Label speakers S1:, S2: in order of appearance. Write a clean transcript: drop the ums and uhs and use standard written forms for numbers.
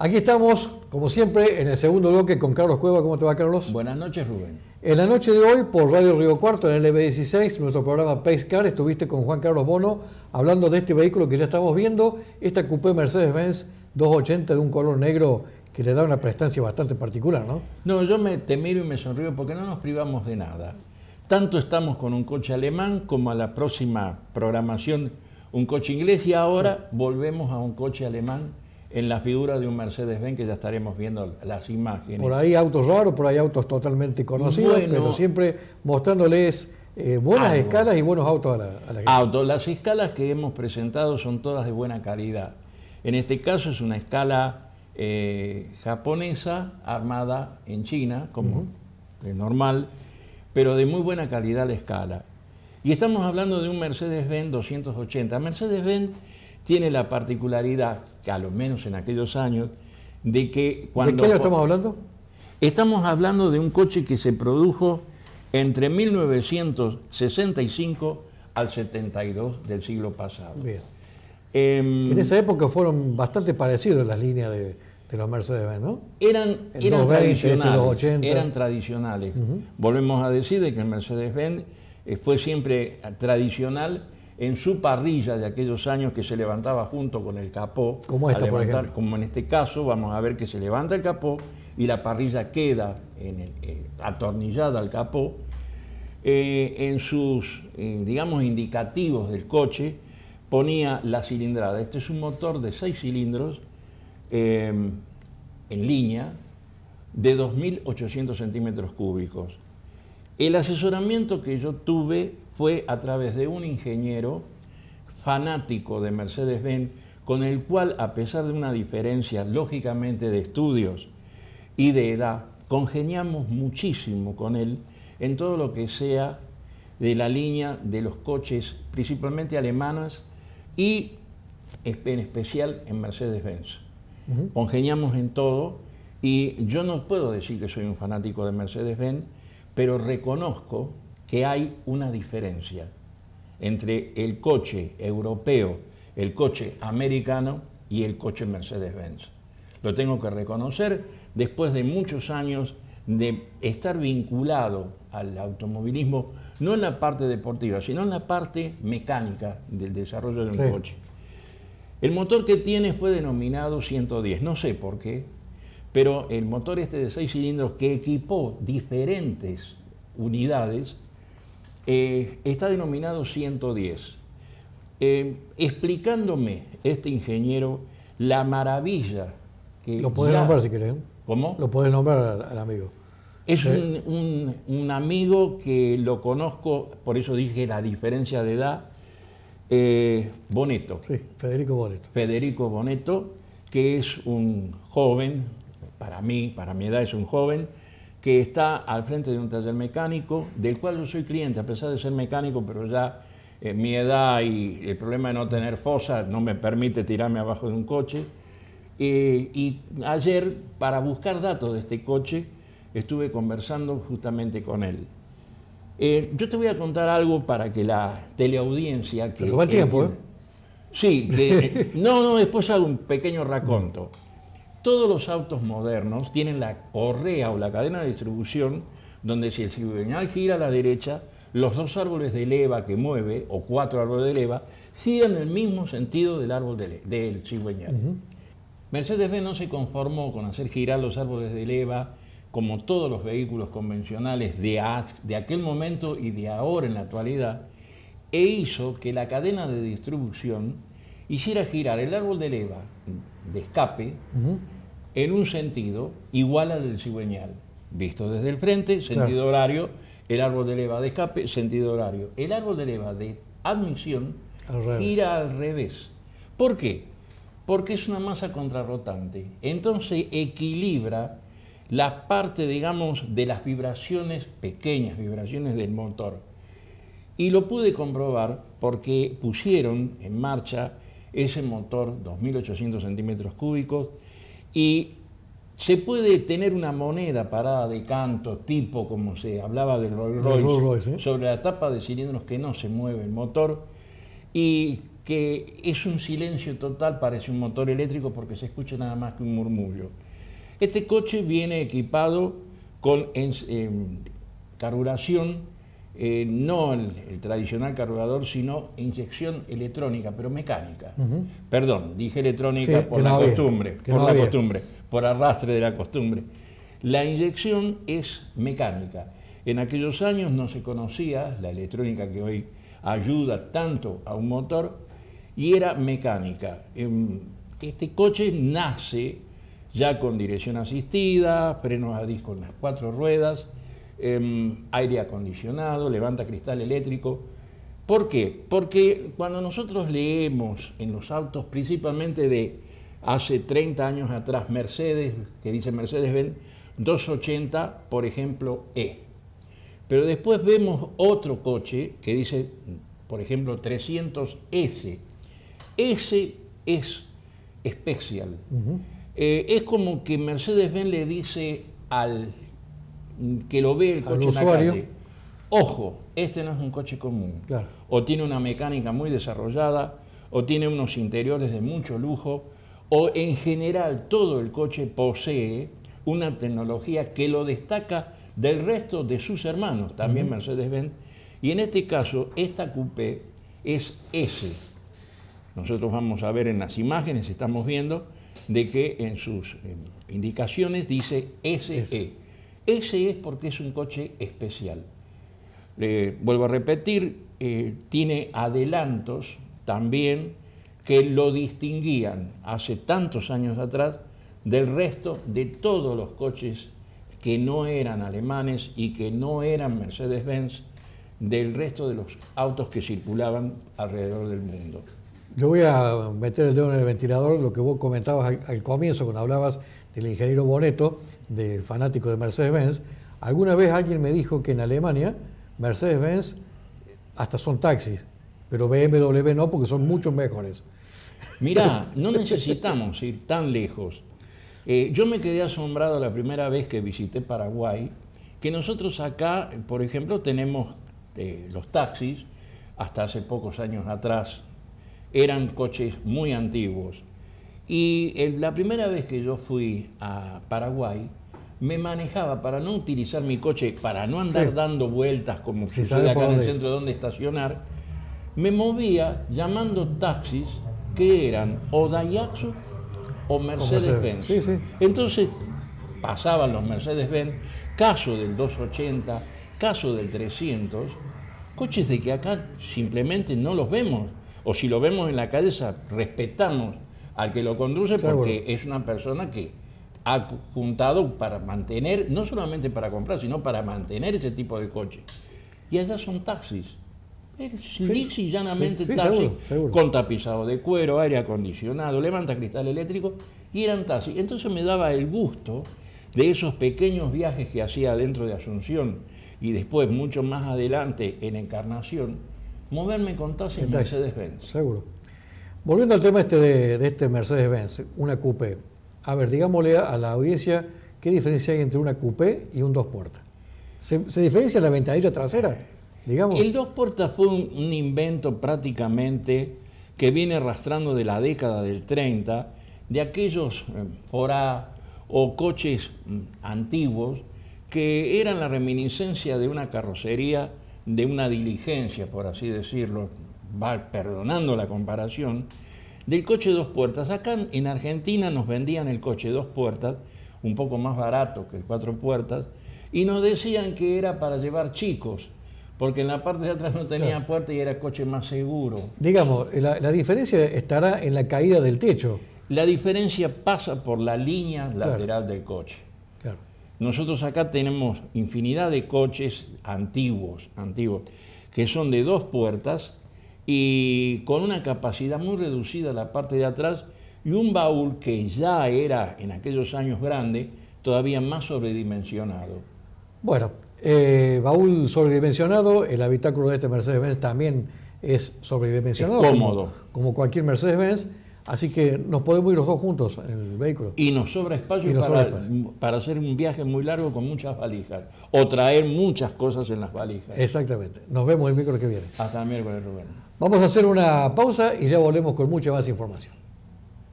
S1: Aquí estamos, como siempre, en el segundo bloque con Carlos Cueva. ¿Cómo te va, Carlos?
S2: Buenas noches, Rubén.
S1: En la noche de hoy, por Radio Río Cuarto, en el LB16, nuestro programa Pace Car, estuviste con Juan Carlos Bono hablando de este vehículo que ya estamos viendo, esta coupé Mercedes-Benz 280 de un color negro que le da una prestancia bastante particular, ¿no?
S2: No, yo te miro y me sonrío porque no nos privamos de nada. Tanto estamos con un coche alemán como a la próxima programación un coche inglés y ahora volvemos a un coche alemán en la figura de un Mercedes-Benz que ya estaremos viendo las imágenes.
S1: Por ahí autos raros, por ahí autos totalmente conocidos, bueno, pero siempre mostrándoles buenas escalas y buenos autos a la gente.
S2: Las escalas que hemos presentado son todas de buena calidad. En este caso es una escala japonesa armada en China, como es normal, pero de muy buena calidad la escala. Y estamos hablando de un Mercedes-Benz 280. Mercedes-Benz tiene la particularidad, que a lo menos en aquellos años, de que cuando...
S1: ¿De qué año estamos hablando?
S2: Estamos hablando de un coche que se produjo entre 1965 al 72 del siglo pasado.
S1: Bien. En esa época fueron bastante parecidos las líneas de los Mercedes-Benz, ¿no?
S2: Eran
S1: 220,
S2: tradicionales. Eran tradicionales. Volvemos a decir de que el Mercedes-Benz fue siempre tradicional en su parrilla de aquellos años que se levantaba junto con el capó.
S1: Como esta, por ejemplo.
S2: Como en este caso, vamos a ver que se levanta el capó y la parrilla queda atornillada al capó. En sus, digamos, indicativos del coche ponía la cilindrada. Este es un motor de 6 cilindros en línea de 2.800 centímetros cúbicos. El asesoramiento que yo tuve fue a través de un ingeniero fanático de Mercedes-Benz, con el cual, a pesar de una diferencia, lógicamente, de estudios y de edad, congeniamos muchísimo con él en todo lo que sea de la línea de los coches, principalmente alemanas, y en especial en Mercedes-Benz. Congeniamos en todo, y yo no puedo decir que soy un fanático de Mercedes-Benz, pero reconozco que hay una diferencia entre el coche europeo, el coche americano y el coche Mercedes-Benz. Lo tengo que reconocer después de muchos años de estar vinculado al automovilismo, no en la parte deportiva, sino en la parte mecánica del desarrollo de un coche. El motor que tiene fue denominado 110, no sé por qué, pero el motor este de 6 cilindros que equipó diferentes unidades está denominado 110. Explicándome este ingeniero la maravilla que...
S1: Lo podés nombrar si querés.
S2: ¿Cómo?
S1: Lo podés nombrar al amigo.
S2: Es un amigo que lo conozco, por eso dije la diferencia de edad, Bonetto.
S1: Sí, Federico Bonetto.
S2: Federico Bonetto, que es un joven, para mi edad es un joven, que está al frente de un taller mecánico, del cual yo soy cliente, a pesar de ser mecánico, pero ya mi edad y el problema de no tener fosa no me permite tirarme abajo de un coche. Y ayer, para buscar datos de este coche, estuve conversando justamente con él. Yo te voy a contar algo para que la teleaudiencia...
S1: Se nos va el tiempo, ¿eh?
S2: Sí, después hago un pequeño raconto. Todos los autos modernos tienen la correa o la cadena de distribución donde si el cigüeñal gira a la derecha, los 2 árboles de leva que mueve, o 4 árboles de leva, giran en el mismo sentido del árbol del cigüeñal. Mercedes-Benz no se conformó con hacer girar los árboles de leva como todos los vehículos convencionales de aquel momento y de ahora en la actualidad, e hizo que la cadena de distribución hiciera girar el árbol de leva de escape en un sentido igual al del cigüeñal. Visto desde el frente, sentido horario, el árbol de leva de escape, sentido horario. El árbol de leva de admisión gira al revés. ¿Por qué? Porque es una masa contrarrotante. Entonces equilibra la parte, digamos, de las vibraciones, pequeñas vibraciones del motor. Y lo pude comprobar porque pusieron en marcha ese motor, 2.800 centímetros cúbicos, y se puede tener una moneda parada de canto, tipo como se hablaba del Rolls Royce, sobre la tapa de cilindros que no se mueve el motor, y que es un silencio total, parece un motor eléctrico porque se escucha nada más que un murmullo. Este coche viene equipado con carburación, no el tradicional carburador, sino inyección electrónica, pero mecánica. Perdón, dije electrónica
S1: Sí,
S2: por la costumbre, por arrastre de la costumbre. La inyección es mecánica. En aquellos años no se conocía la electrónica que hoy ayuda tanto a un motor, y era mecánica. Este coche nace ya con dirección asistida, frenos a disco en las 4 ruedas, aire acondicionado, levanta cristal eléctrico. ¿Por qué? Porque cuando nosotros leemos en los autos, principalmente de hace 30 años atrás, Mercedes, que dice Mercedes-Benz 280, por ejemplo, E. Pero después vemos otro coche que dice, por ejemplo, 300S. S es especial. Es como que Mercedes-Benz le dice al que lo ve el coche en la calle, ojo, este no es un coche común.
S1: Claro.
S2: O tiene una mecánica muy desarrollada, o tiene unos interiores de mucho lujo, o en general todo el coche posee una tecnología que lo destaca del resto de sus hermanos, también Mercedes-Benz, y en este caso esta coupé es S. Nosotros vamos a ver en las imágenes, estamos viendo de que en sus indicaciones dice SE. Ese es porque es un coche especial. Vuelvo a repetir, tiene adelantos también que lo distinguían hace tantos años atrás del resto de todos los coches que no eran alemanes y que no eran Mercedes-Benz, del resto de los autos que circulaban alrededor del mundo.
S1: Yo voy a meter el dedo en el ventilador, lo que vos comentabas al comienzo, cuando hablabas del ingeniero Bonetto, del fanático de Mercedes-Benz. Alguna vez alguien me dijo que en Alemania Mercedes-Benz hasta son taxis, pero BMW no, porque son mucho mejores.
S2: Mirá, no necesitamos ir tan lejos. Yo me quedé asombrado la primera vez que visité Paraguay, que nosotros acá, por ejemplo, tenemos los taxis, hasta hace pocos años atrás, eran coches muy antiguos. Y la primera vez que yo fui a Paraguay, me manejaba para no utilizar mi coche, para no andar dando vueltas como sucede acá en el centro donde estacionar, me movía llamando taxis que eran o Daihatsu o Mercedes-Benz.
S1: Sí, sí.
S2: Entonces pasaban los Mercedes-Benz, caso del 280, caso del 300, coches de que acá simplemente no los vemos. O si lo vemos en la calle, respetamos al que lo conduce porque es una persona que ha juntado para mantener, no solamente para comprar, sino para mantener ese tipo de coche. Y allá son taxis. Lisa y llanamente taxis, seguro. Con tapizado de cuero, aire acondicionado, levanta cristal eléctrico, y eran taxis. Entonces me daba el gusto de esos pequeños viajes que hacía dentro de Asunción y después mucho más adelante en Encarnación, moverme con taxis Mercedes-Benz.
S1: Seguro. Volviendo al tema de este Mercedes-Benz, una coupé. A ver, digámosle a la audiencia qué diferencia hay entre una coupé y un 2 puertas. ¿Se diferencia la ventanilla trasera? Digamos.
S2: El 2 puertas fue un invento prácticamente que viene arrastrando de la década del 30, de aquellos Forá o coches antiguos que eran la reminiscencia de una carrocería, de una diligencia, por así decirlo, perdonando la comparación, del coche 2 puertas. Acá en Argentina nos vendían el coche 2 puertas, un poco más barato que el 4 puertas, y nos decían que era para llevar chicos, porque en la parte de atrás no tenía puerta y era coche más seguro.
S1: Digamos, la diferencia estará en la caída del techo.
S2: La diferencia pasa por la línea lateral del coche.
S1: Claro.
S2: Nosotros acá tenemos infinidad de coches antiguos, que son de 2 puertas y con una capacidad muy reducida en la parte de atrás y un baúl que ya era en aquellos años grande, todavía más sobredimensionado.
S1: Bueno, baúl sobredimensionado, el habitáculo de este Mercedes-Benz también es sobredimensionado.
S2: Es cómodo.
S1: Como cualquier Mercedes-Benz. Así que nos podemos ir los dos juntos en el vehículo.
S2: Y nos sobra espacio,
S1: Y nos sobra espacio.
S2: para hacer un viaje muy largo con muchas valijas. O traer muchas cosas en las valijas.
S1: Exactamente. Nos vemos el miércoles que viene.
S2: Hasta el miércoles, Rubén.
S1: Vamos a hacer una pausa y ya volvemos con mucha más información.